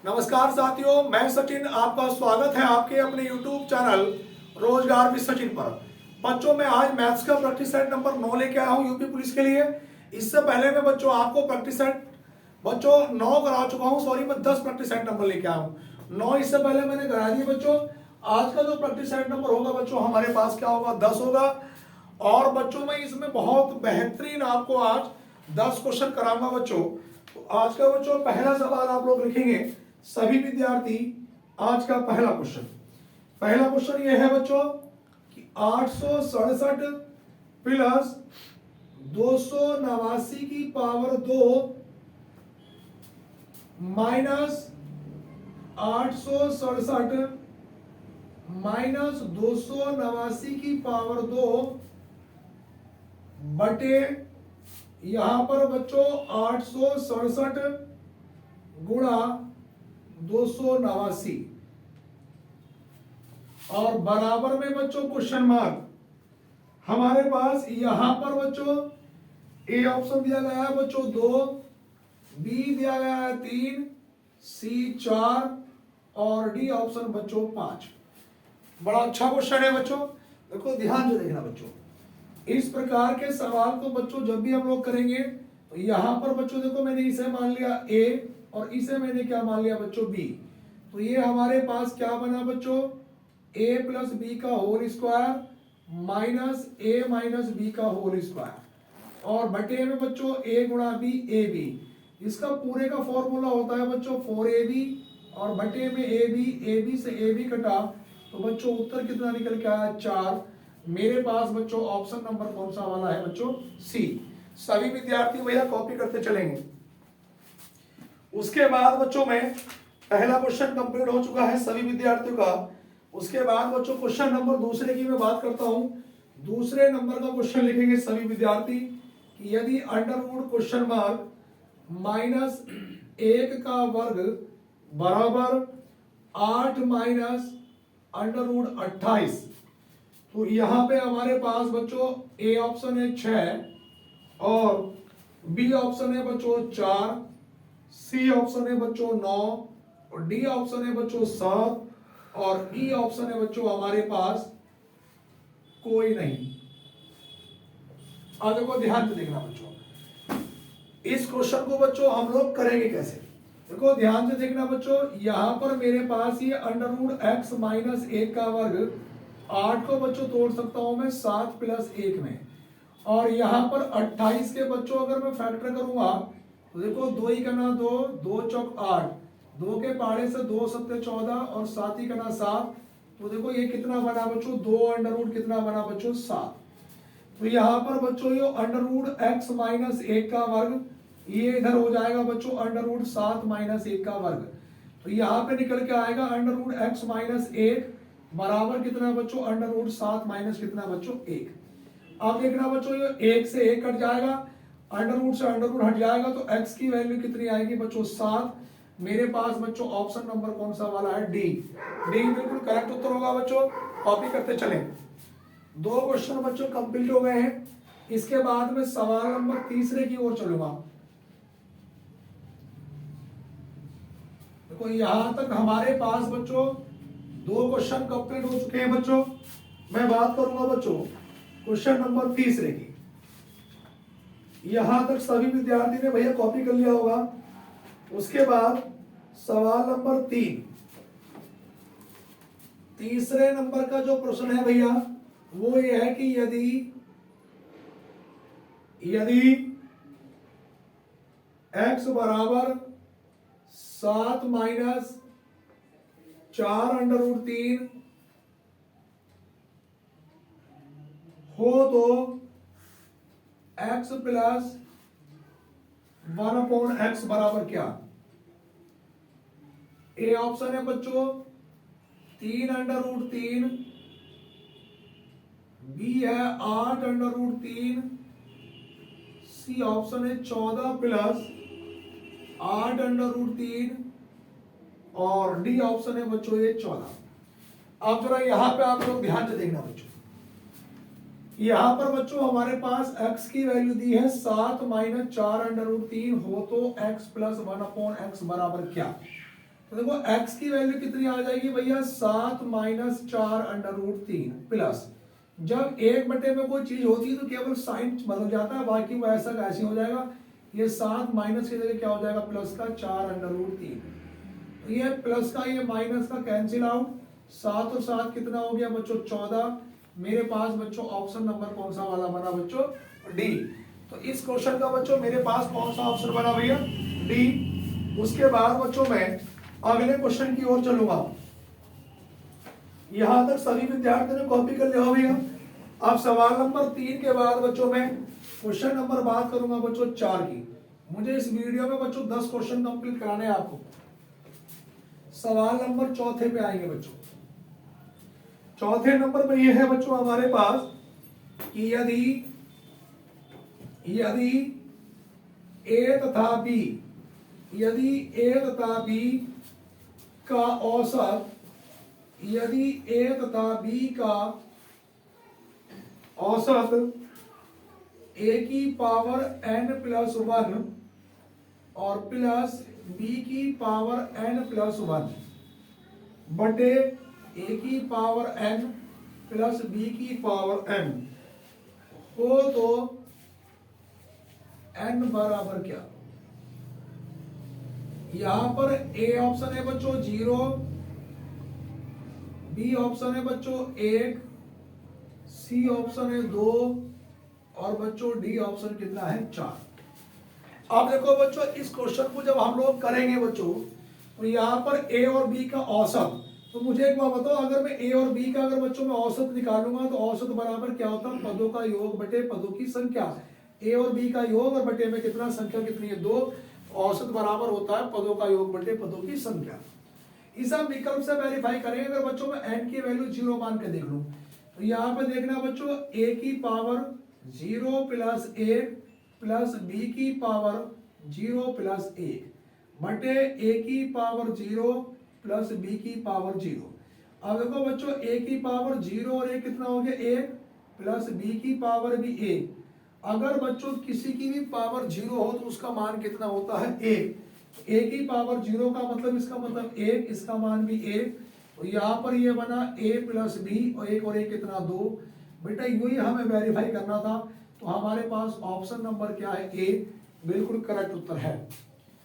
नमस्कार साथियों, मैं सचिन। आपका स्वागत है आपके अपने YouTube चैनल रोजगार विद सचिन पर। बच्चों, मैं आज मैथ्स का प्रैक्टिस सेट नंबर 9 लेके आया हूँ यूपी पुलिस के लिए। इससे पहले मैं बच्चों आपको प्रैक्टिस सेट बच्चों 9 करा चुका हूँ। सॉरी, मैं 10 प्रैक्टिस सेट नंबर लेके आया हूँ। 9 इससे पहले मैंने करा दिए बच्चों। आज का जो प्रैक्टिस सेट नंबर होगा बच्चों, हमारे पास क्या होगा, 10 होगा। और बच्चों मैं इसमें बहुत बेहतरीन आपको आज 10 क्वेश्चन कराऊंगा बच्चों। तो आज का बच्चों पहला सवाल आप लोग लिखेंगे सभी विद्यार्थी। आज का पहला क्वेश्चन ये है बच्चों कि 867 प्लस 289 की पावर 2 माइनस 867 माइनस 289 की पावर 2 बटे यहां पर बच्चों 867 गुणा 289 और बराबर में बच्चों क्वेश्चन मार्क। हमारे पास यहां पर बच्चों ए ऑप्शन दिया गया है बच्चों 2, बी दिया गया है 3, सी 4 और डी ऑप्शन बच्चों 5। बड़ा अच्छा क्वेश्चन है बच्चों। देखो ध्यान से देखना बच्चों, इस प्रकार के सवाल को बच्चों जब भी हम लोग करेंगे तो यहां पर बच्चों देखो मैंने इसे मान लिया ए और इसे मैंने क्या मान लिया बच्चों बी। तो ये हमारे पास क्या बना बच्चों, ए प्लस बी का होल स्क्वायर माइनस ए माइनस बी का होल स्क्वायर और बटे में बच्चों ए गुणा बी ए बी। इसका पूरे का फॉर्मूला होता है बच्चों 4ab और बटे में ए बी से ए बी कटा तो बच्चों उत्तर कितना निकल के आया 4। मेरे पास बच्चों ऑप्शन नंबर कौन सा वाला है बच्चों, सी। सभी विद्यार्थी भैया कॉपी करते चलेंगे। उसके बाद बच्चों में पहला क्वेश्चन कंप्लीट हो चुका है सभी विद्यार्थियों का। उसके बाद बच्चों क्वेश्चन नंबर दूसरे की मैं बात करता हूं। दूसरे नंबर का क्वेश्चन लिखेंगे सभी विद्यार्थी कि यदि under root question mark minus 1 का वर्ग बराबर 8 माइनस अंडर रूट 28। तो यहां पे हमारे पास बच्चों ए ऑप्शन है 6 और बी ऑप्शन है बच्चों 4, सी ऑप्शन है बच्चों 9 और डी ऑप्शन है बच्चों 7 और ई ऑप्शन है बच्चों हमारे पास कोई नहीं। अब देखो ध्यान से देखना बच्चों, इस क्वेश्चन को बच्चों हम लोग करेंगे कैसे। देखो ध्यान से देखना बच्चों, यहां पर मेरे पास ये अंडर रूट एक्स माइनस 1 का वर्ग 8 को बच्चों तोड़ सकता हूं मैं 7 प्लस 1 में और यहां पर 28 के बच्चों अगर मैं फैक्टर करूंगा तो देखो 2 ही करना 2, 2 चौक 8, 2 के पाड़े से 2 सत्ते 14 और 7 ही करना 7। तो देखो ये कितना बना बच्चों, 2 अंडर रूट कितना बना बच्चों 7। तो यहाँ पर बच्चों ये अंडर रूट एक्स माइनस 1 का वर्ग ये इधर हो जाएगा बच्चों अंडर रूट 7 माइनस 1 का वर्ग। तो यहाँ पे निकल के आएगा अंडर रूट एक्स माइनस 1 बराबर कितना बच्चों, अंडर रूट 7 माइनस कितना बच्चों 1। अब देखना बच्चों ये 1 से 1 कट जाएगा, अंडर रूट से अंडर रूट हट जाएगा तो x की वैल्यू कितनी आएगी बच्चों 7। मेरे पास बच्चों ऑप्शन नंबर कौन सा वाला है, डी। डी बिल्कुल करेक्ट उत्तर होगा बच्चों। कॉपी करते चलें। 2 क्वेश्चन बच्चों कंप्लीट हो गए हैं। इसके बाद में सवाल नंबर तीसरे की ओर चलूंगा। देखो यहां तक हमारे पास बच्चों 2 क्वेश्चन कंप्लीट हो चुके हैं बच्चों। मैं बात करूंगा बच्चों क्वेश्चन नंबर तीसरे की। यहां तक सभी विद्यार्थी ने भैया कॉपी कर लिया होगा। उसके बाद सवाल नंबर 3, तीसरे नंबर का जो प्रश्न है भैया वो ये है कि यदि x बराबर 7 माइनस 4 अंडर रूट 3 हो तो x प्लस 1 अपॉन एक्स बराबर क्या। ए ऑप्शन है बच्चों 3 अंडर रूट 3, बी है 8 अंडर रूट 3, सी ऑप्शन है 14 प्लस 8 अंडर रूट 3 और डी ऑप्शन है बच्चों ये 14। अब जरा यहां पे आप लोग ध्यान से देखना बच्चों, यहां पर बच्चों हमारे पास x की वैल्यू दी है 7 माइनस 4 अंडर रूट 3 हो तो x प्लस 1 अपॉन एक्स बराबर क्या। तो देखो x की वैल्यू कितनी आ जाएगी भैया 7 माइनस 4 अंडर रूट 3 प्लस, जब 1 में कोई चीज होती है तो केवल साइन बदल जाता है, बाकी वो ऐसा कैसे हो जाएगा, ये 7 माइनस की जगह क्या हो जाएगा प्लस का 4 अंडर रूट 3, तो ये प्लस का ये माइनस का कैंसिल आउट, 7 और 7 कितना हो गया बच्चों 14। मेरे पास बच्चों ऑप्शन नंबर कौन सा वाला बना बच्चों, डी। तो इस क्वेश्चन का बच्चों मेरे पास कौन सा ऑप्शन बना भैया, डी। उसके बाद बच्चों मैं अगले क्वेश्चन की ओर चलूंगा। यहां तक सभी विद्यार्थियों ने कॉपी कर लिया हो भैया। अब सवाल नंबर 3 के बाद बच्चों मैं क्वेश्चन नंबर बात करूंगा बच्चों 4 की। मुझे इस वीडियो में बच्चों 10 क्वेश्चन कंप्लीट कराने हैं आपको। सवाल नंबर 4 पे आएंगे बच्चों। चौथे नंबर पे ये है बच्चों हमारे पास कि यदि ए तथा बी, यदि ए तथा बी का औसत, यदि ए तथा बी का औसत ए की पावर n प्लस 1 और प्लस बी की पावर n प्लस 1 बटे ए की पावर n प्लस बी की पावर n हो तो n बराबर क्या। यहां पर ए ऑप्शन है बच्चों 0, बी ऑप्शन है बच्चों 1, सी ऑप्शन है 2 और बच्चों डी ऑप्शन कितना है 4। अब देखो बच्चों इस क्वेश्चन को जब हम लोग करेंगे बच्चों तो यहाँ पर ए और बी का औसत, तो मुझे एक बात बताओ, अगर मैं ए और बी का अगर बच्चों में औसत निकालूंगा तो औसत बराबर क्या होता है, पदों का योग बटे पदों की संख्या। ए और बी का योग और बटे में कितना संख्या कितनी है 2, औसत बराबर होता है पदों का योग बटे पदों की संख्या। इस हम विकल्प से वेरीफाई करेंगे। अगर बच्चों में n की वैल्यू 0 मान के देख लूं तो यहाँ पे देखना बच्चों a की पावर 0 प्लस 1 प्लस b की पावर 0 प्लस 1 बटे a की पावर 0 प्लस b की पावर 0। अब देखो बच्चों a की पावर 0 और 1 कितना हो गया 1 प्लस b की पावर भी 1। अगर बच्चों किसी की भी पावर 0 हो तो उसका मान कितना होता है 1। a की पावर 0 का मतलब इसका मतलब 1, इसका मान भी 1, तो यहाँ पर ये बना a प्लस बी और 1 और 1 कितना 2। बेटा यही हमें वेरीफाई करना था, तो हमारे पास ऑप्शन नंबर क्या है ए, बिल्कुल करेक्ट उत्तर है।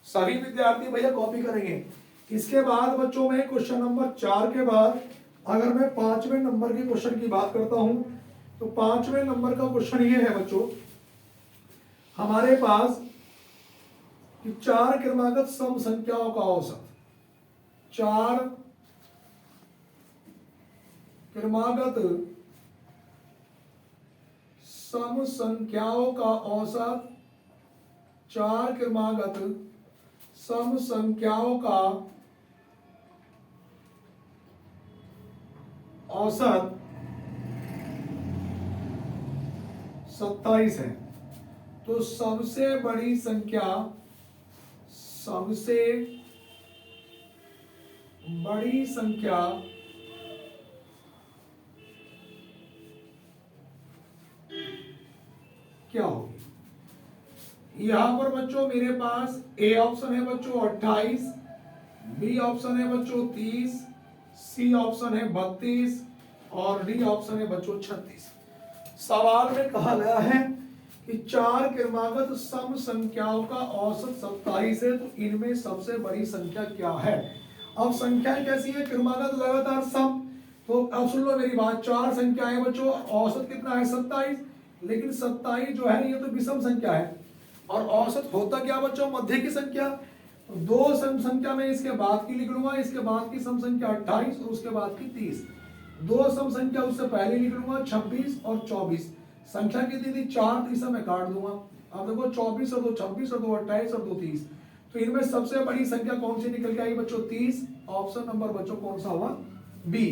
सभी विद्यार्थी भैया कॉपी करेंगे। इसके बाद बच्चों में क्वेश्चन नंबर 4 के बाद अगर मैं 5वें नंबर के क्वेश्चन की बात करता हूं तो 5वें नंबर का क्वेश्चन ये है बच्चों हमारे पास कि 4 क्रमागत सम संख्याओं का औसत, 4 क्रमागत सम संख्याओं का औसत, 4 क्रमागत सम संख्याओं का औसत 27 है। तो सबसे बड़ी संख्या, सबसे बड़ी संख्या क्या होगी। यहां पर बच्चों मेरे पास ए ऑप्शन है बच्चों 28, बी ऑप्शन है बच्चों 30, सी ऑप्शन है 32 और डी ऑप्शन है बच्चों 36। सवाल में कहा गया है कि 4 क्रमागत सम संख्याओं का औसत 27 है, तो इनमें सबसे बड़ी संख्या क्या है। अब संख्याएं कैसी है, क्रमागत लगातार सम, तो अब सुन लो मेरी बात, 4 संख्याएं बच्चों, औसत कितना है 27, लेकिन 27 जो है ये तो विषम संख्या है और औसत होता क्या बच्चों मध्य की संख्या। तो 2 सम संख्या में इसके बाद की लिख लूंगा, इसके बाद की सम संख्या 28 और उसके बाद की 30। 2 सम संख्या उससे पहले लिख लूंगा 26 और 24। संख्या कितनी थी 4, तो इसे मैं काट दूंगा। अब देखो 24 और 2 26 और 2 28 और 2 30, तो इनमें सबसे बड़ी संख्या कौन सी निकल के आई बच्चों 30। ऑप्शन नंबर बच्चों कौन सा हुआ बी।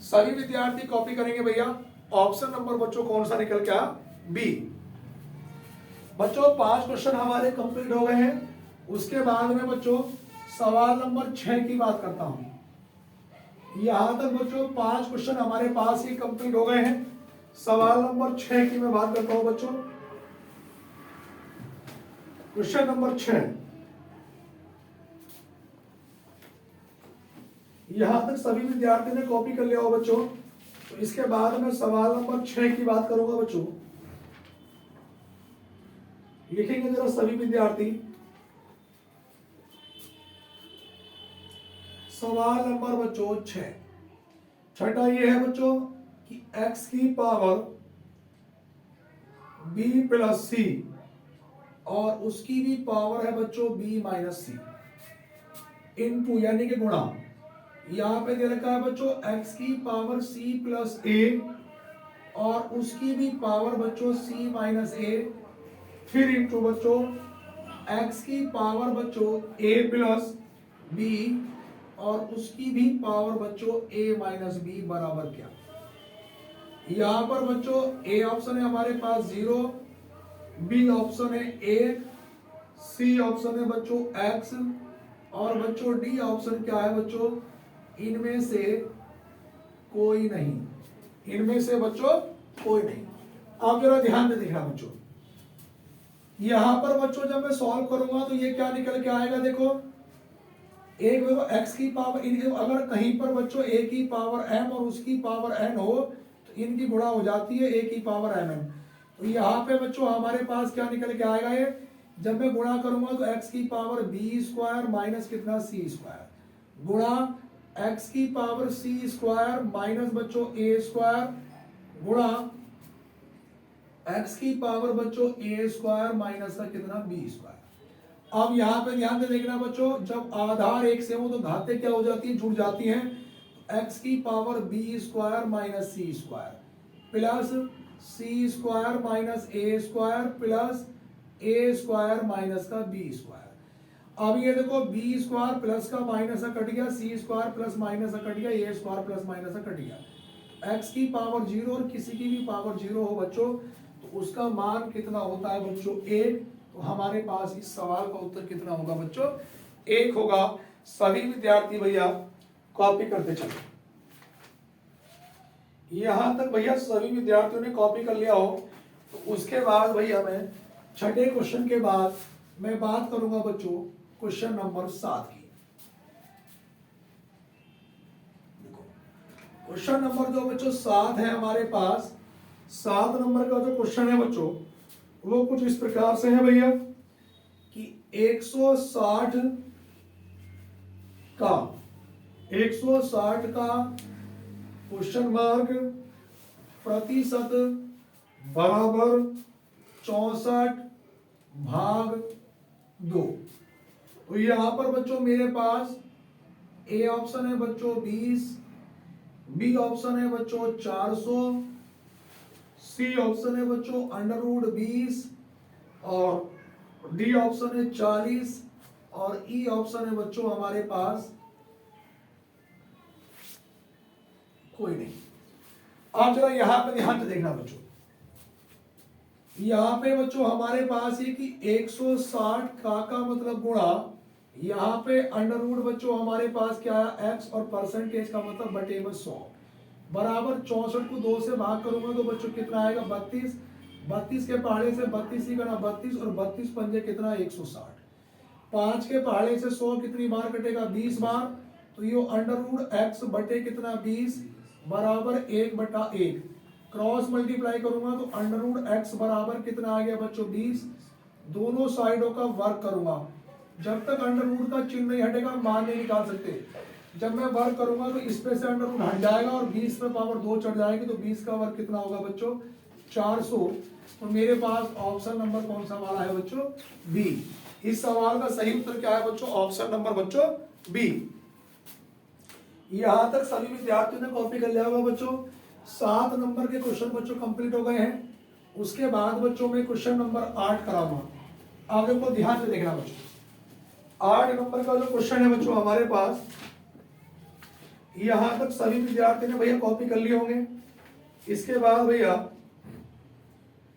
सभी विद्यार्थी कॉपी करेंगे भैया। ऑप्शन नंबर बच्चों कौन सा निकल के आया बी। बच्चों 5 क्वेश्चन हमारे कंप्लीट हो गए हैं। उसके बाद में बच्चों सवाल नंबर 6 की बात करता हूं। यहां तक बच्चों 5 क्वेश्चन हमारे पास ही कंप्लीट हो गए हैं। सवाल नंबर 6 की मैं बात करता हूं बच्चों। क्वेश्चन नंबर 6, यहां तक सभी विद्यार्थियों ने कॉपी कर लिया हो बच्चों। तो इसके बाद मैं सवाल नंबर 6 की बात करूंगा बच्चों। लिखेंगे जरा सभी विद्यार्थी। सवाल नंबर बच्चों 6। छठा ये है बच्चों कि x की पावर b प्लस सी और उसकी भी पावर है बच्चों b माइनस सी इनटू यानी कि गुणा। यहां पे दे रखा है बच्चों x की पावर c प्लस ए और उसकी भी पावर बच्चों c माइनस ए, फिर इनटू बच्चों x की पावर बच्चों a प्लस b और उसकी भी पावर बच्चों a माइनस बी बराबर क्या। यहां पर बच्चों a ऑप्शन है हमारे पास 0, b ऑप्शन है 1, c ऑप्शन है बच्चों x और बच्चों डी ऑप्शन क्या है बच्चों, इनमें से कोई नहीं। इनमें से बच्चों कोई नहीं। आप जरा ध्यान में देखना बच्चों, यहां पर बच्चों जब मैं सॉल्व करूंगा तो ये क्या निकल के आएगा। देखो एक देखो x की पावर अगर कहीं पर बच्चों a की पावर m और उसकी पावर n हो तो इनकी गुणा हो जाती है a की पावर mn। तो यहाँ पे बच्चों हमारे पास क्या निकल के आएगा, ये जब मैं गुणा करूंगा तो x की पावर b स्क्वायर माइनस कितना c स्क्वायर गुणा x की पावर c स्क्वायर माइनस बच्चों a स्क्वायर गुणा x की पावर बच्चों a स्क्वायर माइनस का कितना b स्क्वायर। अब यहाँ पे ध्यान से देखना बच्चों, जब आधार एक से हो तो घातें क्या हो जाती है, जुड़ जाती हैं। x की power b square minus c square plus c square minus a square plus a square minus का b स्क्वायर। अब ये देखो b स्क्वायर प्लस का माइनस का कट गया, c स्क्वायर प्लस माइनस का कट गया, a स्क्वायर प्लस माइनस का कट गया। x की पावर 0 और किसी की भी पावर 0 हो बच्चों तो उसका मान कितना होता है बच्चों 1। तो हमारे पास इस सवाल का उत्तर कितना होगा बच्चों, 1 होगा। सभी विद्यार्थी भैया कॉपी करते चले। यहां तक भैया सभी विद्यार्थियों ने कॉपी कर लिया हो तो उसके बाद भैया मैं छठे क्वेश्चन के बाद मैं बात करूंगा बच्चों क्वेश्चन नंबर 7 की। देखो क्वेश्चन नंबर जो बच्चों 7 है हमारे पास, 7 नंबर का जो क्वेश्चन है बच्चों वो कुछ इस प्रकार से है भैया कि 160 का क्वेश्चन मार्क प्रतिशत बराबर 64/2। तो यहां पर बच्चों मेरे पास ए ऑप्शन है बच्चों 20, बी ऑप्शन है बच्चों 400, सी ऑप्शन है बच्चों √20 और डी ऑप्शन है 40 और ई ऑप्शन है बच्चों हमारे पास कोई नहीं। आप जरा यहां पे ध्यान से देखना बच्चों, यहां पे बच्चों हमारे पास ये कि 160 का मतलब गुणा, यहां पे अंडर बच्चों हमारे पास क्या है x और परसेंटेज का मतलब बटे में 100 बराबर 64 को 2 से भाग करूंगा तो बच्चों कितना आएगा 32, 32 के पहाड़े से 32 ही करना 32 और 32 पंजे कितना 160, 5 के पहाड़े से 100 कितनी बार कटेगा 20 बार। तो ये √x बटे कितना 20 बराबर 1/1 क्रॉस मल्टीप्लाई करूंगा तो √x बराबर कितना आ गया बच्चों 20। दोनों साइडों का वर्क करूंगा, जब तक अंडर का चिन्ह नहीं हटेगा मान नहीं निकाल सकते। जब मैं वर्क करूंगा तो इस पे से अंडर हट जाएगा और 20 पे पावर 2 चढ़ जाएगी तो 20 का वर्क कितना होगा बच्चों 400। तो मेरे पास ऑप्शन नंबर कौन सा वाला है बच्चों बी। इस सवाल का सही उत्तर क्या है बच्चों, ऑप्शन नंबर बच्चों बी। यहां तक सभी विद्यार्थियों ने कॉपी कर लिया होगा बच्चों। 7 नंबर के क्वेश्चन बच्चों कंप्लीट हो गए हैं। उसके बाद बच्चों में क्वेश्चन नंबर 8 कराऊंगा। आगे को ध्यान से देखना बच्चों। 8 नंबर का जो क्वेश्चन है बच्चों हमारे पास, यहां तक सभी विद्यार्थी ने भैया कॉपी कर लिए होंगे। इसके बाद भैया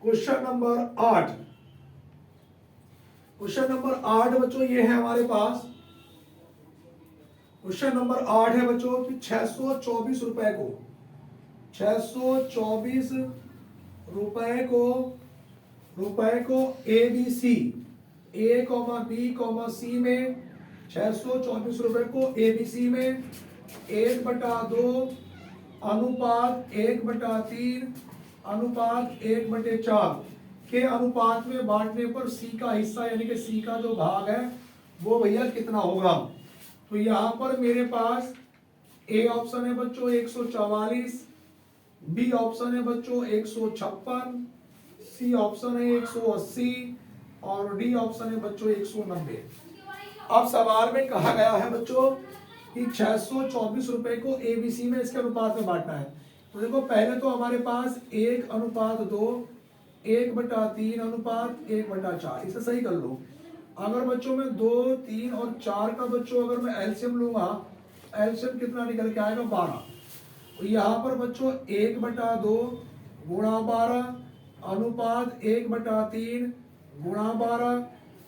क्वेश्चन नंबर 8, क्वेश्चन नंबर 8 बच्चों ये है हमारे पास। क्वेश्चन नंबर 8 है बच्चों कि 624 रुपए को 624 रुपए को ABC A, B, C में 624 रुपए को ABC में 1/2 अनुपात 1/3 अनुपात 1/4 के अनुपात में बांटने पर सी का हिस्सा यानी कि सी का जो भाग है वो भैया कितना होगा। तो यहाँ पर मेरे पास ए ऑप्शन है बच्चों 144, बी ऑप्शन है बच्चों 156, सी ऑप्शन है 180 और डी ऑप्शन है बच्चों 190। अब सवाल में कहा गया है बच्चों कि 624 रुपए को एबीसी में इसके अनुपात में बांटना है। तो देखो पहले तो हमारे पास 1/2 1/3 अनुपात 1/4, इसे सही कर लो। अगर बच्चों में 2, 3 और 4 का बच्चों अगर मैं एलसीएम लूंगा, एलसीएम कितना निकल के आएगा 12। तो यहाँ पर बच्चों 1/2 गुणा 12 अनुपात 1/3 गुणा 12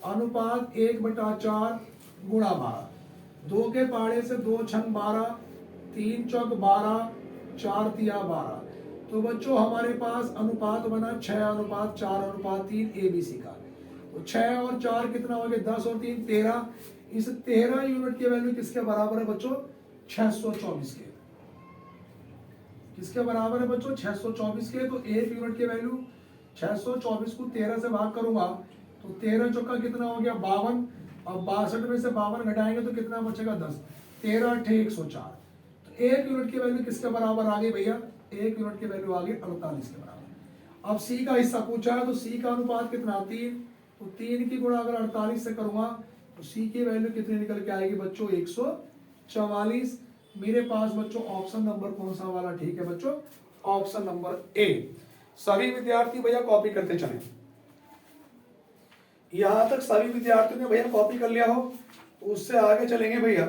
अनुपात 1/4 गुणा 12। 2 के पाड़े से 2 छंग 12, 3 चौक 12, 4 तिया 12। तो बच्चों हमारे पास अनुपात बना 6/4/3 एबीसी का। तो 6 और 4 कितना हो गया 10 और 3 13। इस 13 यूनिट की वैल्यू किसके बराबर है बच्चों 624 के। किसके बराबर है बच्चों 624 के। तो 1 यूनिट की वैल्यू 624 को 13 से भाग करूंगा तो 13 चौका कितना हो गया 52। अब 62 में से 52 घटाएंगे तो कितना बचेगा 10। 13 8 104। तो 1 यूनिट की वैल्यू किसके बराबर आ गई भैया 1 यूनिट की वैल्यू आ गई 48 के बराबर। अब सी का हिस्सा पूछा है तो सी का अनुपात कितना 3। तो 3 की गुणा अगर 48 से करूंगा तो सी की वैल्यू कितनी निकल के आएगी बच्चों 144। मेरे पास बच्चों ऑप्शन नंबर कौन सा वाला ठीक है बच्चों ऑप्शन नंबर ए। सभी विद्यार्थी भैया कॉपी करते चले। यहां तक सभी विद्यार्थियों ने भैया कॉपी कर लिया हो तो उससे आगे चलेंगे भैया।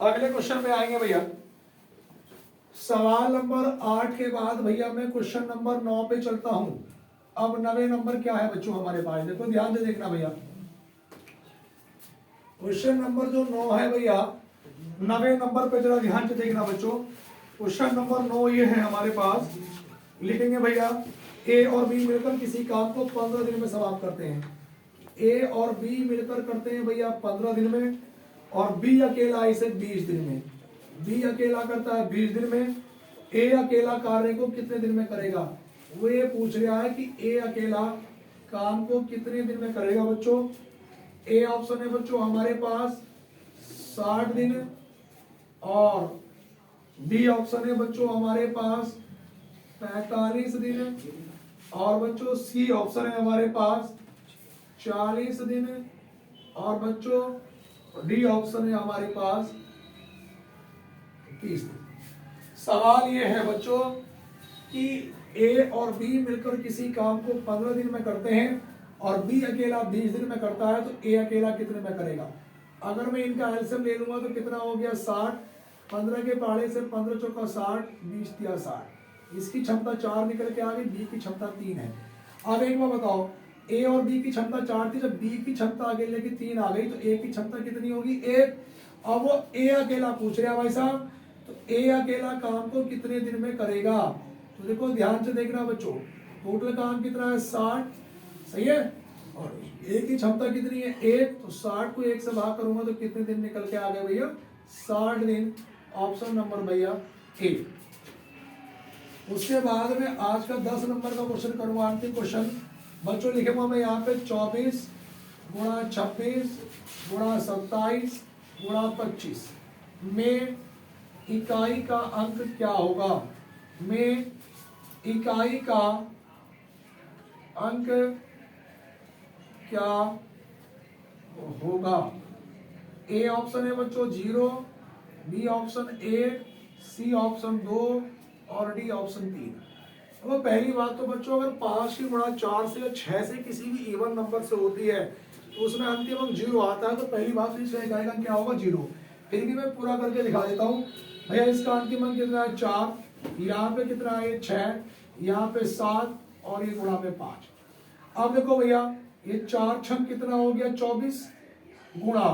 अगले क्वेश्चन में आएंगे भैया। सवाल नंबर 8 के बाद भैया मैं क्वेश्चन नंबर 9 पे चलता हूं। अब 9वें नंबर क्या है बच्चों हमारे पास देखो ध्यान से देखना भैया। क्वेश्चन नंबर जो 9 है भैया 9वें नंबर पे जरा ध्यान से देखना बच्चों। क्वेश्चन नंबर 9 ये है हमारे पास। लिखेंगे भैया ए और बी मिलकर किसी काम को 15 दिन में समाप्त करते हैं। ए और बी मिलकर करते हैं भैया 15 दिन में और बी अकेला इसे 20 दिन में। बी अकेला करता है 20 दिन में। ए अकेला कार्य को कितने दिन में करेगा। वो ये पूछ रहा है कि ए अकेला काम को कितने दिन में करेगा बच्चों। ए ऑप्शन है बच्चों हमारे पास 60 दिन और बी ऑप्शन है बच्चों हमारे पास 45 दिन और बच्चों सी ऑप्शन है हमारे पास 40 दिन और बच्चों डी ऑप्शन है हमारे पास 30 दिन। सवाल ये है बच्चों कि ए और बी मिलकर किसी काम को 15 दिन में करते हैं और बी अकेला 20 दिन में करता है तो ए अकेला कितने में करेगा। अगर मैं इनका एलसीएम ले लूंगा तो कितना हो गया 60। 15 के पाड़े से 15 चौका 60, 20 तिया 60। इसकी क्षमता 4 निकल के आ गई, बी की क्षमता 3 है। अब एक बार बताओ ए और बी की क्षमता 4 थी, जब बी की क्षमता आगे लेके 3 आ गई तो ए की क्षमता कितनी होगी 1। अब वो ए अकेला पूछ रहा है भाई साहब तो ए अकेला काम को कितने दिन में करेगा। तो देखो ध्यान से देखना बच्चों टोटल काम कितना है 60 सही है और ए की क्षमता कितनी है 1। तो 60 को 1 से भाग करूंगा तो कितने दिन निकल के आ गए भैया 60 दिन। ऑप्शन नंबर भैया ए। उसके बाद में आज का 10 नंबर का क्वेश्चन करूंगा अंतिम क्वेश्चन बच्चों। लिखेगा मैं यहाँ पे 24 गुणा 26 गुणा 27 गुणा 25 में इकाई का अंक क्या होगा। में इकाई का अंक क्या होगा। ए ऑप्शन है बच्चों 0, बी ऑप्शन 1, सी ऑप्शन 2 और डी ऑप्शन 3। तो पहली बात तो बच्चों अगर 5 की गुणा 4 से या 6 से किसी भी इवन नंबर से होती है तो उसमें अंतिम अंक 0 आता है तो पहली बात तो इसका इकाई का क्या होगा 0। फिर भी मैं पूरा करके दिखा देता हूँ भैया। इसका अंतिम अंक कितना है 4, यहाँ पे कितना है 6, यहाँ पे 7 और ये गुणा में 5। अब देखो भैया ये 4 छंग कितना हो गया 24 गुणा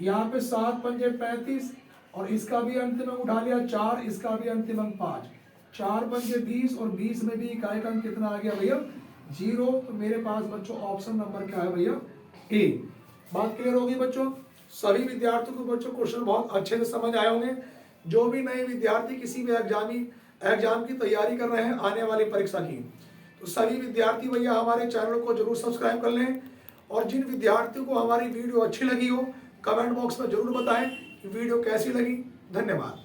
यहाँ पे 7 पंजे 35 और इसका भी अंतिम अंक उठा लिया 4, इसका भी अंतिम अंक 5, 4 पंजे 20 और 20 में भी इकाई का अंक कितना आ गया भैया 0, तो मेरे पास बच्चों ऑप्शन नंबर क्या है भैया, ए। बात क्लियर होगी बच्चों? सभी विद्यार्थियों को बच्चों क्वेश्चन बहुत अच्छे से समझ आए होंगे। जो भी नए विद्यार्थी किसी भी एग्जाम की तैयारी कर रहे हैं आने वाली परीक्षा की, तो सभी विद्यार्थी भैया हमारे चैनल को जरूर सब्सक्राइब कर लें। और जिन विद्यार्थियों को हमारी वीडियो अच्छी लगी हो, कमेंट बॉक्स में जरूर बताएं कि वीडियो कैसी लगी। धन्यवाद।